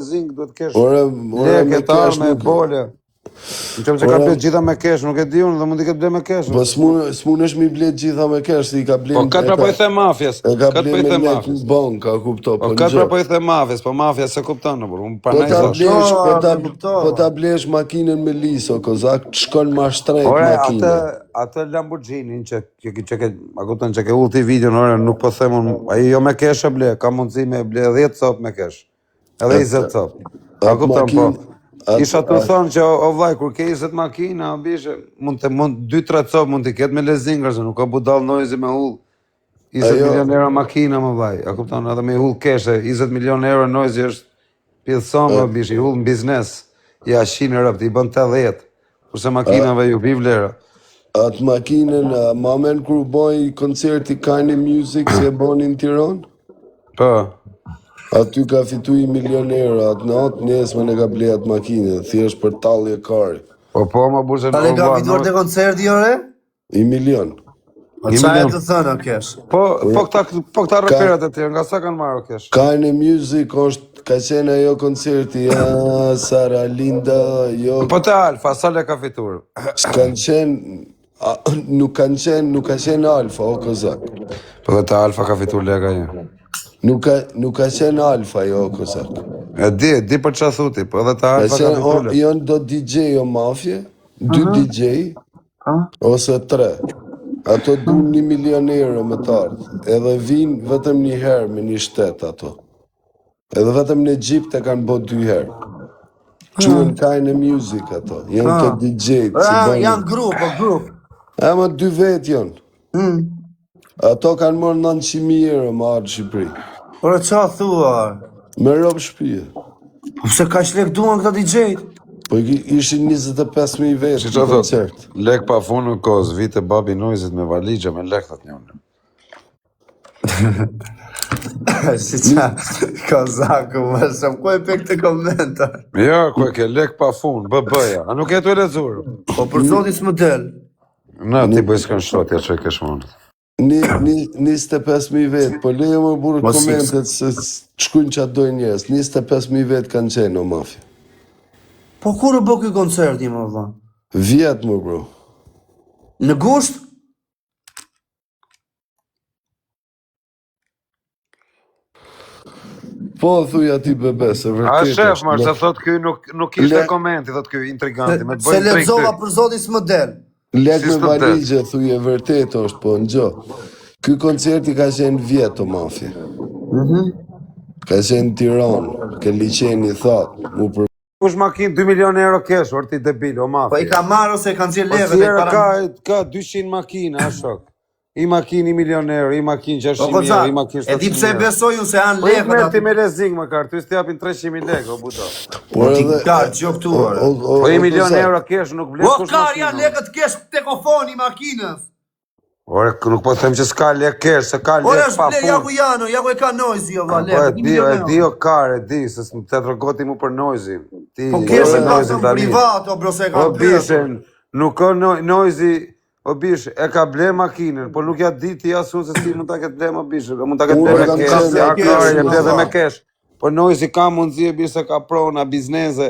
lezing, duhet kesh Ore, leke, tarme, bole. Në qëmë që ka ble gjitha me kesh, nuk e di unë dhe mund t'i këtë ble me kesh. Po s'mun është mi ble gjitha me kesh, si i ka ble... Po këtë pra po i the mafjes. E ka ble me lek në bank, ka kupto, po këtë pra po i the mafjes, po mafja se kupton në burë, unë parnaj po ta blesh makinën me liso, kozak, shkon ma shtrejt makinë. Ore, atë Lamborghini që kupton që ke ulti video në ore, nuk po them unë, aji jo me kesh e ble, ka mundësi me ble 10 cop me kesh, edhe 20 cop. Ka kupton po. Isha të thonë që o vlaj, kur ke 20 makina, mund 2-3 copë mund t'i ketë me lezingër, se nuk ka budal noizi me hull 20 milion euro makina, më vlaj. A kupton, edhe me hull keshe, 20 milion euro noizi është pjithëson, më bish, i hull në biznes, i ashin e rëpt, i bën 80, kurse makinave ju pi vlera. Atë makinën, ma men kur boj koncerti Kind Music, si e boni në Tiran? Po. Aty ka fitu 1 milion euro, atë natë nesme në ka ble atë makinë, thjesht për talje kari. Po, ma burse në ka fituar të koncerti, ore? 1 milion. O qa e të thënë, o kesh? Po këta reperat e tjerë, nga sa kanë marrë, o kesh? Kind Music është, ka qenë ajo koncerti, Sara Linda, jo... Po të Alfa, sa le ka fitur? S'kanë qenë, nuk ka qenë Alfa, o kozak. Po dhe të Alfa ka fitur lega një. Nuk ka qenë Alfa, jo, kozak. E di për qa thuti, po edhe ta Alfa ka fitur. Jonë do DJ o mafje, 2 DJ, ose 3. Ato du 1 milion euro me tardë, edhe vinë vetëm një herë me një shtetë ato. Edhe vetëm në Egypt e kanë bot 2 herë. Quen Kind Music ato, janë të DJ-të. Janë grup. E më 2 vetë janë. Ato kanë morë 900.000 euro më ardhë Shqipëri. Ore, qa thua? Me robë shpije. Pse ka shlek duan këta DJ-t? Po ishin 25.000 vetë në koncert. Lek pa funë në kozë, vite babi Noizit me valigja me lek thët njënë. Si qa, kozaku, më shumë, ku e pek të komentar? Jo, ku e ke lek pa funë, bëja, a nuk e të e lezurë? Po për zotis më del. Na, ti bëjë s'kanë shotja që e kesh monët. 25.000 vetë, po lejo më burë komentet se shkujnë që atë dojnë njerës. 25.000 vetë kanë qenë o mafja. Po kur e bë këj koncerti, më vëlla? Vjetë më bro. Në gusht? Po, thuja ti bebe, se vërtet është. A shef, marë, se thot këj nuk ishte komenti, thot këj intriganti. Se lezova për zotis më del. Lek me valigje, thuje, vërtet është, po në gjo. Ky koncerti ka qenë vjetë o mafja. Ka qenë Tiranë, ke liqeni thatë, mu për... Kush makinë 2 milion euro kesh, orë ti debil, o mafja. Po i ka marrë ose kanë qenë leve. Po sjerë ka 200 makinë, a shok. I makinë 1 milion euro, i makinë 600.000 euro, i makinë 700.000 euro. E di pse besoju se janë leve. Po i merë ti me lezing më karë, ty s'tjapin 300.000 lek, o budo. Po ti karë, gjo këtu, orë. Po 1 milion euro kesh nuk vlet kush makinë. O karë, janë lekët kesh tekofoni makinës. Ore, nuk po them që s'ka lek kesh, se ka lek pa punë. Ore, është ble, jaku e ka noizi, o va, lek. E di o karë, e di, se të trogoti mu për noizi. Po kesh e ka të privat, o bro, se e ka të beshen. Nuk ka noizi. O bish, e ka ble makinën, por nuk ja di ti asu se si mund ta ketë ble më bish, mund ta ketë ble me kesh, e ble dhe me kesh. Por noizi ka mundësi e bish se ka prona, biznese,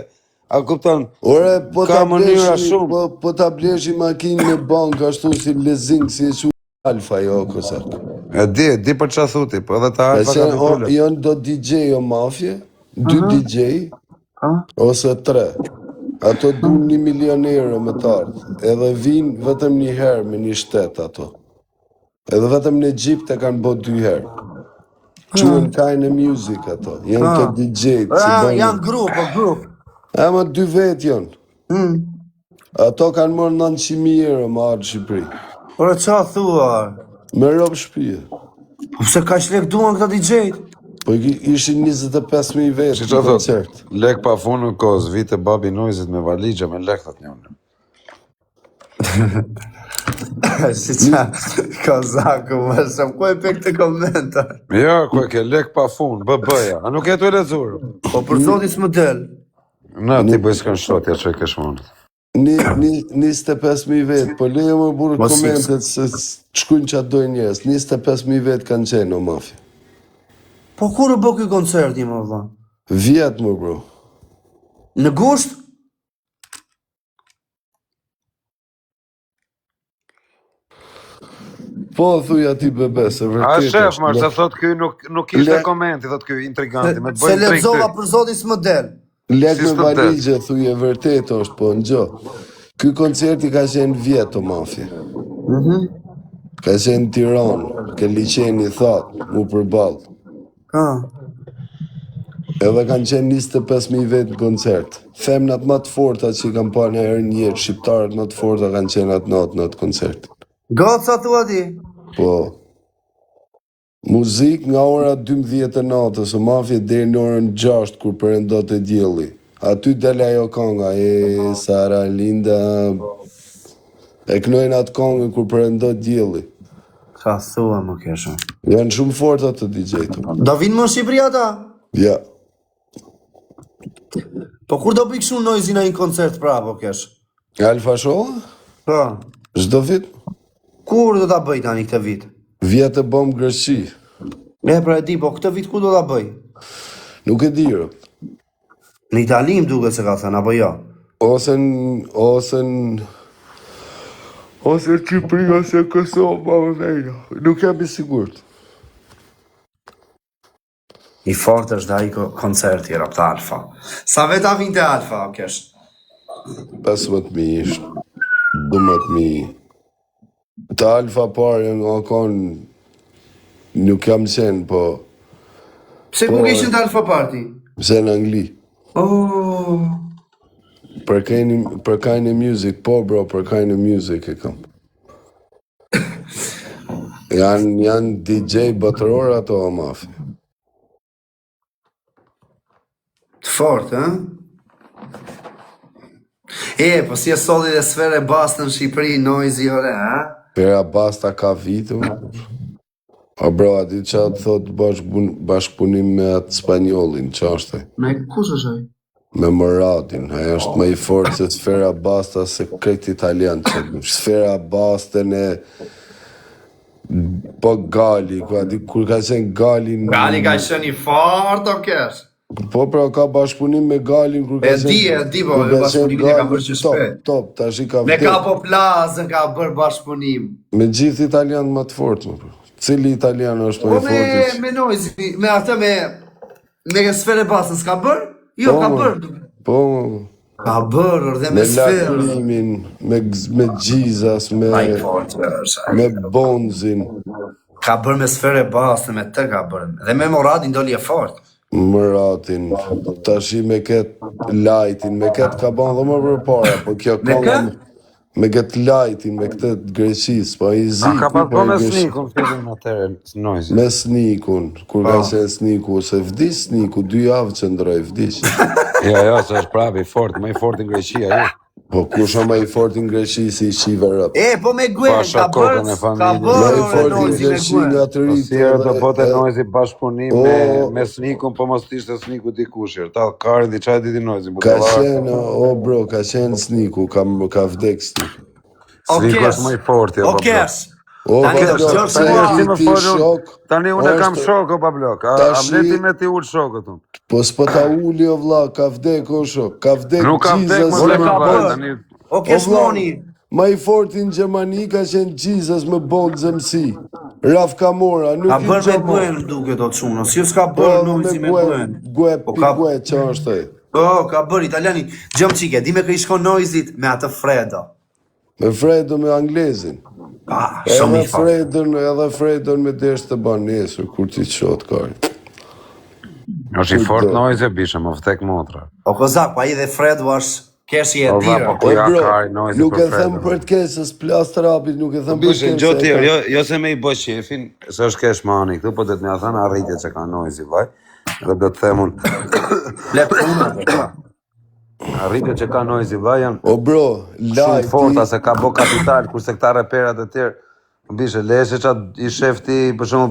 a kupton? Ore, ka mënyra shumë. Po ta bleshi makinë në bank, ashtu si lezing, si e shu Alfa, jo, kosak. E di për qa thuti, po edhe ta Alfa ka fitullë. Jonë do DJ o mafje, 2 DJ, ose 3. Ato du 1 milion euro me tardë, edhe vinë vetëm një herë me një shtetë ato. Edhe vetëm në Egypt e kanë bot 2 herë. Quen Kind Music ato, janë të DJ-të. Janë grup. E më 2 vetë janë. Ato kanë morë 900.000 euro më ardhë Shqipëri. Ore, qa thua? Me robë shpije. Pse ka shlek duan këta DJ-t? Po ishin 25.000 vetë në koncert. Lek pa funë në kozë, vite babi Noizit me valigja me lek thët njënë. Si qa, kozaku, më shumë, ku e pek të komentar? Jo, ku e ke lek pa funë, bëja, a nuk e të e lezurë? Po për zotis më del. Na, ti bëjë s'kanë shotja që e kesh monët. 25.000 vetë, po lejo më burë komentet se shkujnë që atë dojnë njerës. 25.000 vetë kanë qenë o mafja. Po kur e bë këj koncerti, më vëlla? Vjet më bro. Në gusht? Po thuj ati bebe, se A vërtet shef, ma, se thot ky nuk ishte komenti, thot ky intriganti, me të Se bëjmë trik lexova ty. për zotin s'më del. Lek Si me s'të valigje, thuj e vërtet është, po në gjo. Ky koncerti ka qenë vjet o mafje. Ka qenë Tiranë, ke liqeni thatë, mu përballë. Edhe kanë qenë 25.000 vetë në koncert. Femnat më të forta që i kam parë në herë një jetë, shqiptarët më të forta kanë qenë atë natë në atë koncert. Goca thua ti? Po. Muzik nga ora 12 e natës, o mafje deri në orën 6 kur përëndot e dielli. Aty del ajo kanga, e Sara Linda. E knojnë atë kongën kur përëndot dielli. Ka thua më keshë. Janë shumë forta të DJ-të. Do vinë më në Shqipëri ata? Ja. Po kur do bëj kështu Noizi në një koncert prapë, kesh? Alfa Show? Po. Çdo vit? Kur do ta bëj tani këtë vit? Vjetë e bom Greqi. Pra e di, po këtë vit ku do ta bëj? Nuk e di, ro. Në Itali më duket se ka thënë, apo jo? Ose në Qipëri, ose Kosovë, nuk jam i sigurt. I fort është ai koncerti era të Alfa. Sa veta vinte Alfa, kesh? 15.000, 12.000. Të Alfa parë nga konë nuk jam qenë, po... Pse ku kishin të Alfa Party? Pse në Angli. Oh. Për kind of music, po bro, për kind of music e kam. Janë DJ botëror ato o mafi. Të fort, po si e solli dhe sfere bastë në Shqipëri, Noizi ore, Pera basta ka vitu. O bro, ati që atë thot bashkëpunim me atë spanjollin, që është? Me kush është ai? Me Moradin, aja është më i fort se sfera basta se krejt italian, që sfera bastën e... Po Gali, kur ka qenë Galin... Gali ka qenë i fort, o kesh? Po pra ka bashkëpunim me Galin kur ka qenë... E di, po, bashkëpunimin e ka bërë që shpet. Top, tash i ka Me vdet. Capo Plazën ka bërë bashkëpunim. Me gjithë italian më të fort, më bro. Cili italian është më i fortit? Me Noizi, me atë me sfere basën s'ka bërë? Jo, ka bërë. Po, ka bërë, dhe me me sferë. Lakrimin, me Gjizas, me Bonzin. Ka bërë me sfere basë, me të ka bërë. Dhe me Moradin doli e fort. Mëratin, tashi me ketë lajtin, me ketë ka banë dhe më përpara, po kjo konga me ketë lajtin, me këtë Greqis, po i zi... A ka pas po me Snikun, fillim në tërë, Noizi. Me Snikun, kur ka qenë Sniku, se vdis Sniku, 2 javë që ndroj, vdis. Jo, se është prapi i fort, më i fort në Greqia, jo. Po kusha më i fort në Greqi si i qive rëp. Po me Gwen, ka bërë, më i fort në Greqi nga të rritë. Si herë do bote Noizi bashkëpunim me Snikun, po mos t'ishte Sniku dikusher. Ta karin di qaj diti Noizi. Ka qenë, o bro, ka qenë Sniku, ka vdek Sniku. Sniku është më i fort, jo, Okej. O, shok. Tani unë kam shok, o Pablok. A mleti me ti ullë shokët unë. Po s'po ta uli o vlla, ka vdek o shok. Ka vdek Nuk ka vdek më ka bërë. Okej, smoni. Ma i forti në Gjermani ka qenë Gjizas me Bold Zemsi. Raf Kamora, nuk i bërë me Gwen duke do të shumë, si s'ka bërë Noizi me Gwen. Gue, që është e. Ka bërë italiani. Gjëm qike, di me kë i shko Noizit me atë Fredo. Me Fredo me anglezin. Shumë i fort. Edhe Fredon me desh të banë nesër, kur ti qotë kari. është i fort Noizi, bishë, më vtek motra. O kozak, pa i dhe Fredo është keshi e tira. O bro, nuk e them për të kesës, plas të rapit, nuk e them për të kesës. Gjo tjerë, jo se me i bë qefin, se është kesh mani këtu, po dhe të një thënë arritje që ka Noizi, vaj. Dhe dhe të themun... Arritje që ka Noizi, vaj, janë... O bro, shumë forta se ka bo kapital, kurse këta reperat e tjerë, bishe, leshe që i shefti, për shumë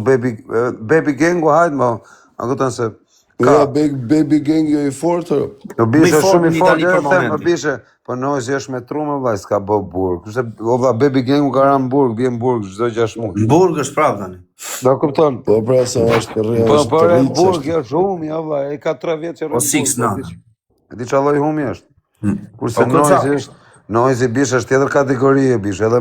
Baby Gangu, hajtë, ma, a këtën se Ja, Baby Gang jo I fortë. Do bishe shumë I Itali fortë, për them, do momentin. bishe, po Noizi është me trume vllai, s'ka bë burg. Kështu o vlla Baby Gang u ka ranë në burg, bie në burg çdo 6 muaj. Në Burg është prapë tani. Do kupton? Po pra sa është rrë, Po është në rritë. burg jo shumë, ja vlla, ai ka 3 vjet që rri. Po 6-9. E di çalloj humi është. Kurse Po, Noizi është Noizi bish është tjetër kategori e bish, edhe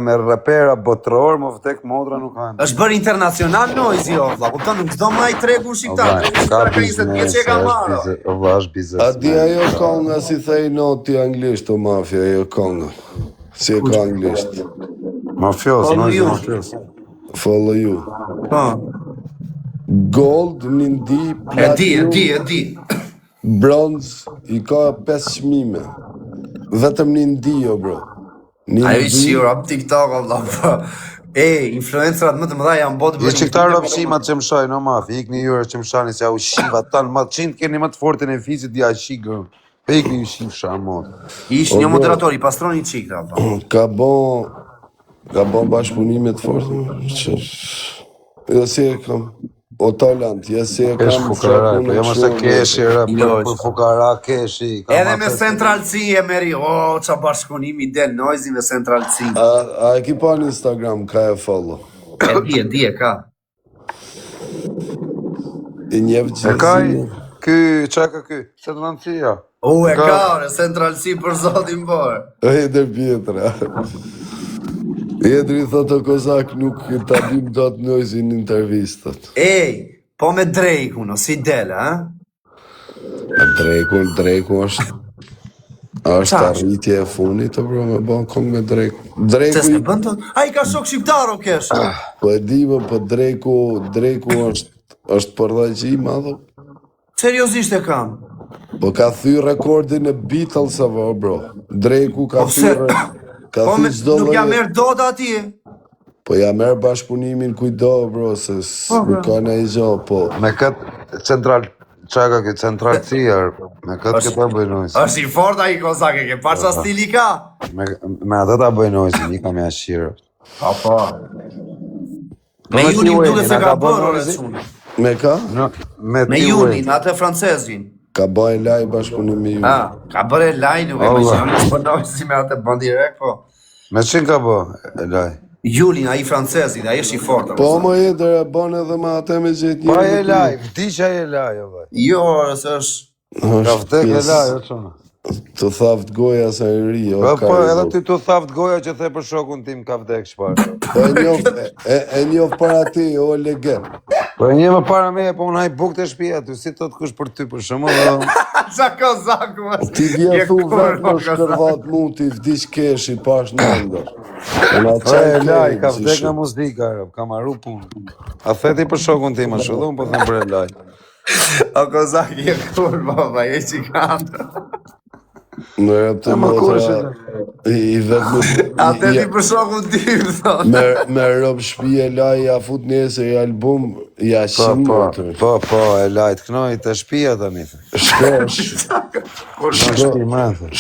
me rapera botror, më vtek modra nuk kanë. Është bërë internacional Noizi o vlla, kupton në çdo muaj tregu shqiptar, Ka 20 vjeç e ka marrë. Vlla është biznes. A di ajo konga si thej noti anglisht o mafia, ajo konga. Si e ka anglisht. Mafios, Noizi ju. mafios. Follow you. Po. Gold, Nindi, E di. bronz, I ka 5 çmime. Vetëm Nindi o bro. Ajo shiur up TikTok o vlla. Po. Influencerat më të mëdha janë botë Je që këta rëpshimat që më shojnë, no mafi, ikni jure që më shani se ja u shiva, tanë ma 100 keni më të fortin e fizit, ja shigë, pe ikni ju shiv shamot. Ish një moderator I pastroni çik apo. Ka bon bashkëpunime të fortë. Jo si e kam. O talent, ja si e kam. Kesh fukara, po jo mëse keshi rap, për fukara keshi. Edhe me Central C e meri, qa bashkëpunimi del Noizi me Central C. A e ki pa në Instagram, ka e follow. E di e ka. I njevë që E kaj, qa ka ky, Centrancia. E ka, Central C për zotin bërë. Eder Pietra. Edri thot o kozak nuk ta dim do të Noizi në intervistat. Po me Drake uno, si del, ha? Drake është arritje e funit, bro, me bon kong me Drake. Se s'me bëndë? A I ka shok shqiptar o kesh? Po e di, po Drake është përdhaqi madho. Seriozisht e kam. Po ka thy rekordin e Beatles apo, bro. Drake ka thy Po nuk ja merë dot atje. Po ja merë bashkëpunimin kujdo, bro, se nuk ka në I gjo, po. Me këtë central, qa ka këtë central ciar, me këtë këta bëjnojës. Është I fort a I kozake, ke parë qa stili ka? Me atë ta bëjnojës, një ka me ashirë. Po. Me Junin duke se ka bërë ore shumë. Me ka? Me Junin, atë francezin. Ka bëj laj bashkëpunimi ju. Ka bërë laj, nuk e me që në shpërnojë si me atë bën direkt, po. Me qenë ka bë, laj? Julin, a I francezit, a I është I fort. Po më jetër e bën edhe me atë me gjithë një. Pa e laj, vdisha e laj, o vaj. Jo, se është... Ka vdek e laj, o qona. Të thaft goja sa I ri, o ka. Po edhe ty të thaft goja që the për shokun tim ka vdek shparë. Po e njof para ti, o legend. Po e një më para me, po unë haj buk të shpia, ty si të kush për ty për shumë, dhe... Qa kozaku, mas... Ti dje thu vetë për shkërvat mu, ti vdish kesh I pash në ndër. Po e laj, ka vdek nga muzika, ka marru punë. A theti për shokun tim, a shudhun, po thëmë për e laj. O kozak, je kur, baba, je që kanë. Në rep të motra, I vetë A te ti për shokun tim, thot. me rëp shpi e laj, ja fut nesër I album, ja shimë motër. Po, e laj, të knoj të shpia të një.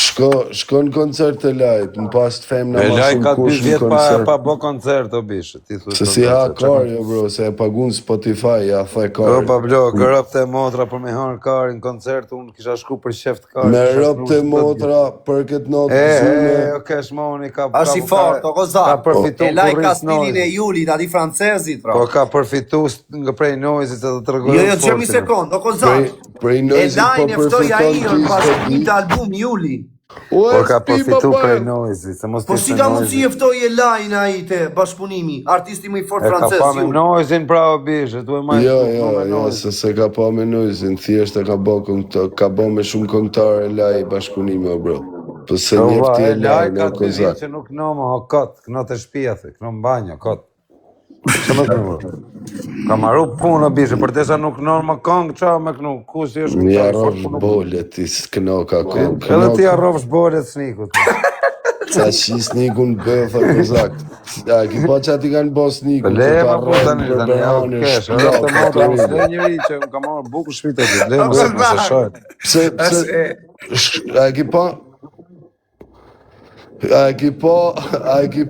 Shko në koncert e lajt, në pas të fem në E laj masën ka 2 kush në vjet koncert. pa bo koncert, o bishë. Se si ha karjo, bro, se e pagun Spotify, ja thaj O, karjo. pa blo, kërëp të motra për me harë karin koncert, unë kisha shku për sheft karin. Me rëp të motra, për këtë notë zune. O kesh moni, ka... Ashtë I fort, o kozak. përfitu E laj ka kurris stilin e Noizi. Julit, ati francezit, pra. Po ka përfitu nga prej Noizit edhe të rëgojnë Jo, që mi sekund, o kozak. Prej E Noizit laj po neftoj a I përfiton pas gjithë një të album Juli. Po ka përfitu prej Noizit, se mos Po si ka mundësi eftoj e lajnë a I te bashkëpunimi, artisti më I fort E ka francez, pa me Juli. Noizin pra o bishë, tu e majtë Jo, se ka pa me Noizin, thjesht e ka bo me shumë këngëtar e laj bashkëpunimi, o bro. Po se njefti e laj në ka të kozak. vjetë që nuk nëmë, o kotë, këno të shpia, këno më banjo, kotë. Që më të nëmë? Ka maru punë, o bishë, për tesa nuk nëmë më këngë, qa me kënu, ku si është Mi këngë, arrovsh bolet, ti s'këno ka këngë. edhe ti arrovsh bolet snikut. Sa shi snikun bëtha kozak. A ki pa që ati kanë bo snikun, Le të ma ka po tani, rrënë tani, ja u bërberane, kesh, edhe shplak, të motra, të mësë njëri që më ka marrë buku shpite të le, mëse shajt. A ki pa... A ki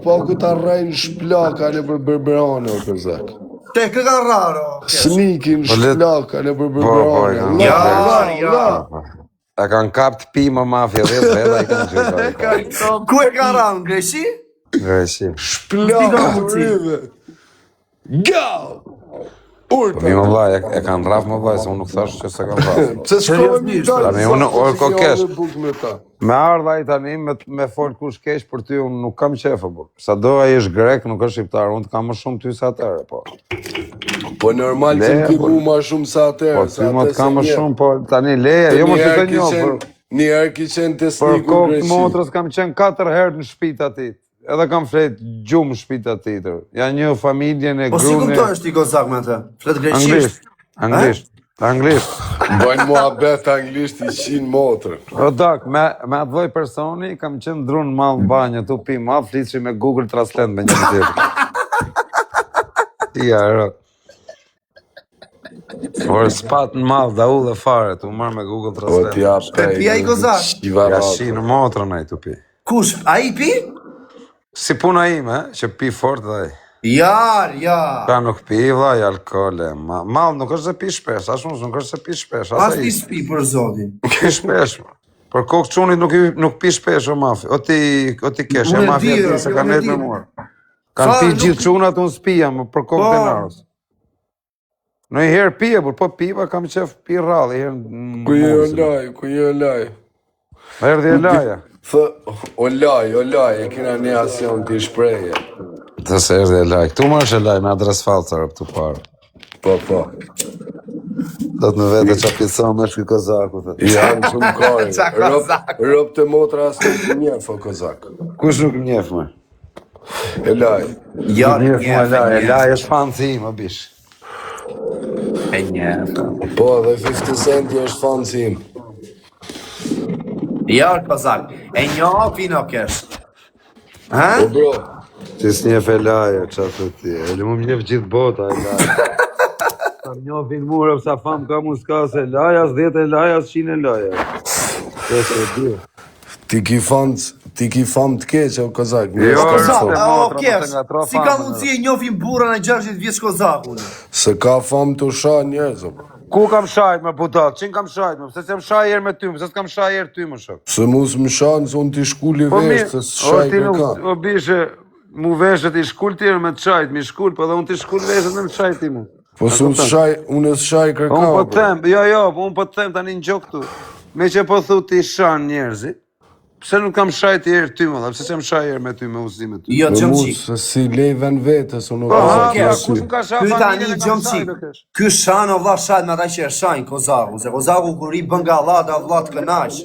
pa ku ta rrejnë shplaka në për bërberane, o kozak. Te kë ka raro. Snikin, shplaka në për Po, bërbrane. Ja. E kanë kap të pi më mafia 10 veta i kanë qyta. Ku e ka raro, në Greqi? Greqi. Shplaka të rrive. Gau! Urta. Mi më vllaj, e kanë rraf më vllaj, se unë nuk thash që se kanë rraf. Se shkove mi dalë. Tani unë ko kesh. Me ta. Me ardha i tani me fol kush keq për ty unë nuk kam qef apo. Sa do ai është grek, nuk është shqiptar, unë të kam më shumë ty se atëre, po. Po normal që ti mu ma shumë sa atëherë. Po ty më të kam më shumë, po tani leje, jo më të të njoh. Një herë ki qenë të Për sniku kokë të Greqi. motrës kam qenë 4 herë në shtëpitë atit. Edhe kam flet gjumë në shtëpitë atit. Ja një familjen e Po si grunë. kupton ti kozak me atë? Flet greqisht. Anglisht. Bajnë muhabet anglisht i 100 motrën. O dak, me atë lloj personi kam qenë drunë mall në banjë, tu pi mall, flisri me Google Translate me një tjetër. Ja, rrot. Por spat në mall da ullë fare, tu marr me Google Po Translate. t'ja Pi ai kozak. Ja shi në motrën ai tu pi. Kush? Ai pi? Si puna ime, që pi fort dhe ai. Ja. Ka nuk pi vllai alkoole. Mall nuk është se pi shpesh, as unë nuk është se pi shpesh, As as ai. ti s'pi për zotin. Pi shpesh. Por kokë çunit nuk pi shpesh o mafi. O ti kesh, Unë e mafia di, ti se unë kanë e net di. me mua. Kanë pi gjithë çunat unë s'pija, më për kokë Po. denarës. Në i herë pije, por po piva kam qef pi rrallë, i herë Ku jo laj. Erdhi e laja. Thë, o laj, e kina një asion t'i shpreje. Të se erdhi e laj. Këtu më është e laj, me adres falcare këtu parë. Po. Do të në vete që apitëson me shky kozaku, thë. Janë shumë kari. Qa kozak? Rop të motra as nuk të njef o kozak. Kush nuk njef me? E laj. Ja, Njef me laj, e laj është fanë si më bish. E njef. Po, dhe 50 centi është fanë si im. Ja, kozak. E njoh pino kesh. Ha? Po bro, Ti s'njef e laja, qa të ti, e le mu më njef gjithë bota e laja. Sa njofin mure, sa fam ka mu s'ka se lajas, 10 e lajas, 100 e laja. Të se di. ti ki fam të keq o kozak. Jo, Kozak, Te o motra, kesh. mos e ngatro Si ka famën, mundësi e njofin burrën e 60 vjeç kozakun? Se ka fam të sha njerëz. Ku kam shajt me budat? Qin kam shajt me? Pse s'jam shaj herë me ty, pse s'kam shaj herë ty më shok? Se mus më shanë, se unë t'i shkulli Po vesh, se s'shaj ti kërka. o bishe, mu veshët i shkull tjerë me të shajt, mi shkull, po dhe unë t'i shkull veshët me të shajt ti mu. Po se unë s'shaj kërka. Unë po bro. them, jo, po unë po them tani në gjok këtu. Me që po thu ti shan njerëzit, pse nuk kam shajt herë ty më dhe, pse s'jam shaj herë me ty me uzime ty? Jo, Me Gjomçi. mus, se si lejven vetës, unë nuk Po, ka kesh. kush më ka shaj Ky tani familjen e kam Gjomçi. shaj do kesh. Ky shan o vlla shat me ata që e shajnë kozaku, se kozaku kur i bën gallat o vlla të kënaq.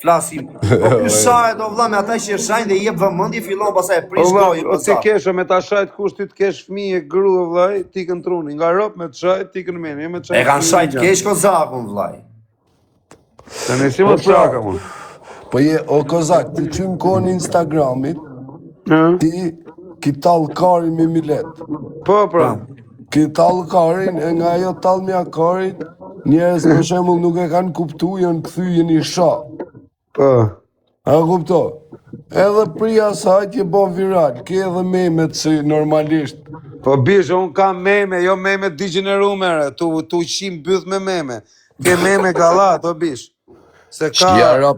Flasim. Po ky shahet o vlla me ata që e shajnë dhe i jep vëmendje fillon pastaj e O prish vlla, gojën o ti kozak. kesh me ta shajt kush ty të kesh fëmijë, grua vllai, ti kën truni, nga rop me të shajt, ti kën meni, me të shajt. E kanë shajt keq kozakun vllai. Se ne si më të shaka mu. Po o kozak, ti qymë kohën Instagramit, ti ki tall karin me milet. Po, pra. Ki tall karin, e nga ajo tallmja karit, njerëz për shembull nuk e kanë kuptu, janë këthy një sha. Po. A kupto? Edhe prija asaj që bon viral, ke edhe memet si normalisht. Po bish, unë kam meme, jo meme degenerumere, tu qim byth me meme. Ke meme gallat, o bish. Se ka... Jara,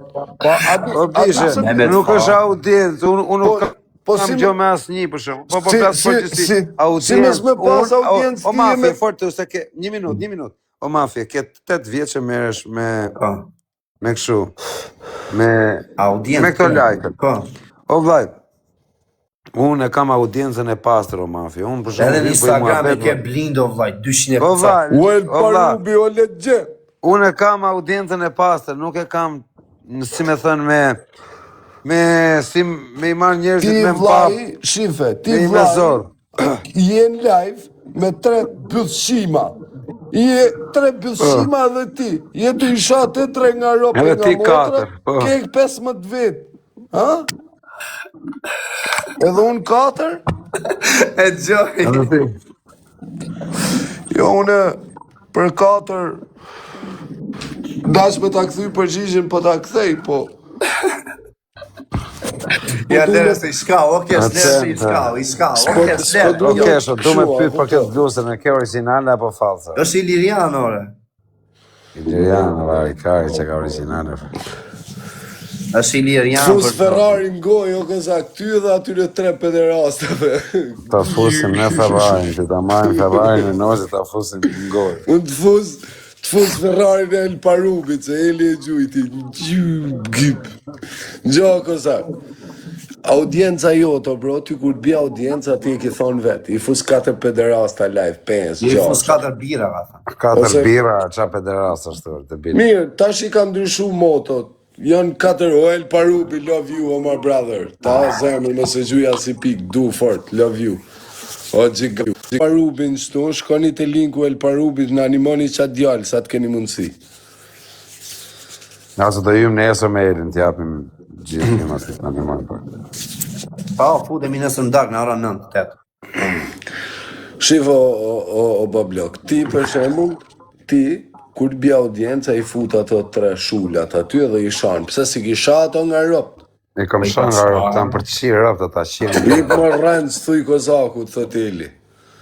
O bishe, nuk është audiencë, unë nuk po kam si gjo me- me asnjë për shumë. Po si- plas për që si- si si mes me pas audiencë O ti mafje, me- fort se ke, një minut. O mafje, ke 8 vjetë që meresh me këshu, me këto lajkët. Po. O vllaj, unë e kam audiencën e pastër o mafje, unë për shumë... Edhe në Instagram e ke blindo vllai 200 O vllaj, Uel o vllaj, parubi o legje. unë e kam audiencën e pastër, nuk e kam, si me thënë, me i marrë Ti njerëzit me mpap, vlaj, shife, ti me i me vlaj, zorë. jen live me 3 pythshima. Je 3 pythshima dhe ti. Je të isha të 3 nga rope Edhe nga ti motra, 4, po. ke 15 vet. Ha? Edhe unë 4? E gjoj. Jo, une për 4 dash me ta kthy përgjigjen, po ta kthej, po Ja lërës i shka, oke, lërës i shka, oke, lërës. Oke, sho, du me pyet për këtë blusën e ke originale apo falsa? është ilirian, ore. Ilirian, vari, kari që ka originale. është ilirian. Fus Ferrari në gojë, o kozak, ty dhe atyre 3 pederastave. Ta fusim në Ferrari, të ta marrim Ferrari në nozë, ta fusim në gojë. Unë të fus Ferrari në El Parubit, se Eli e gjujti. Gjo, kozak. Audienca joto, bro, ty kur bja audienca, ti e ki thonë vetë. I fus 4 pederasta live, 5, I 6. fus 4 bira, ka thënë. 4 bira, qa pederast është të bira. Mirë, tash i ka ndryshu motot. Janë 4, o El Parubi, love you, o my brother. Ta zemër, nëse gjuja si pik, du fort, love you. O gjigë. El Parubi në shtu, shkoni të linku El Parubi në animoni qatë djallë, sa të keni mundësi. Nëse të jymë nesër me Elin, t'japim gjithë një masit në animoni për. Pa, futemi nësë ndarë në ara 9-8. Shifo, o bablok, ti për shembull, ti, kur bja audienca i fut ato 3 shullat aty edhe i shanë, pse si kisha ato nga ropt? I kom shën nga rëpë, tam për të qirë rëpë të ta qirë. I më rëndë, thuj kozakut, thot Eli.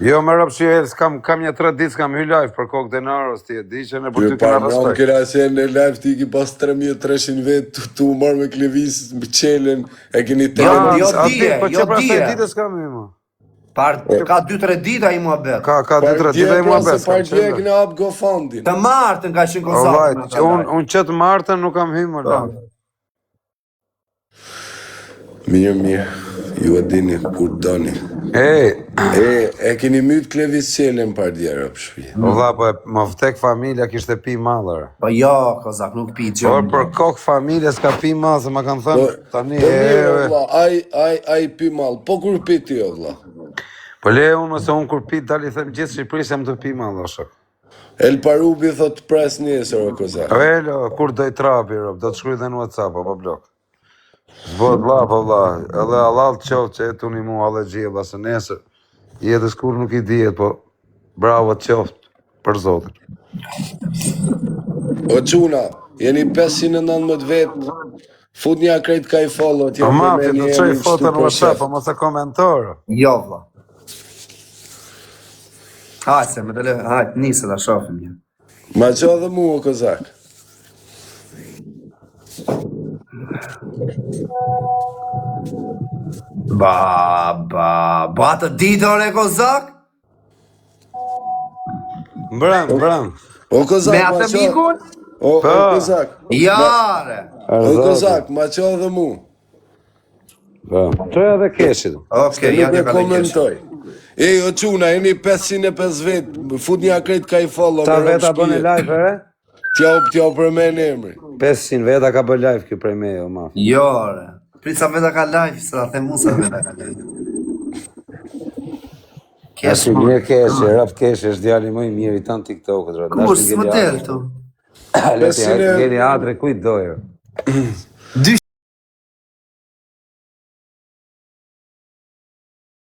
Jo, me rëpë që jo Elës, kam një 3 ditë s'kam hy live për kokë denaros, ti e di që në për ty këna Në respekt. kera se në live ti ki pas 3300 vetë, tu marrë me klevis, më qelen, e keni të Po që pra se ditë s'kam hy, mo. Ka 2-3 dita i mua bet. Ka 2-3 ditë e mua bes. Par dje këna hap GoFundin. Të martën ka qenë kozakë. Unë qëtë martën nuk kam hy, më la. Mirë, ju e dini kur doni. E keni mytë klevis qelen par djerë për shpi. O dha, po më vtek familja kishte pi madhër. Po jo, kozak, nuk pi gjë. Por për kokë familje s'ka pi madhë, se ma kanë thënë, tani Ai pi malë, po kur pi ti o vla? Po le unë, se unë kur pi dali them gjithë Shqipërisë jam të pi madhë, shok. El Parubi thot pres njësër o kozak. Elo, kur doj trapi, do të shkruj dhe në WhatsApp, po blok. Zbot, vla, po vla, edhe Allah të qoftë që e tu një mu alle gjilla, se nesër, jetës kur nuk i dijet, po bravo të qoftë për Zotin. O quna, jeni 519 vetë, fut një krejt ka i follow, O mafi, të qoj foto në WhatsApp, po mos e komentorë. Jo, vla. Hajtë se, me të le, hajtë, nisë të shofim një. Ma qo dhe mu o kozak. Ba të ditën e kozak? Mbram. O kozak, Me atë mikun? O kozak. Jare! O kozak, ma qo dhe mu. Qoj edhe keshit. Oke, ja Nuk një e ka të keshë. komentoj. O quna, jeni 505 vetë, fut një krejt ka i follow. Ta veta bënë live, e? T'ja u përmen emri. 500 veta ka bë live kjo prej me, o mafi. Jo, re. Prit sa veta ka live, se da them mu sa veta ka live. Ashtë një keshë, rap keshë, është djali më i mirë i tanë TikTok-ët, rrë. Kur, së më telë tu? Leti, geni adre, kujt dojë.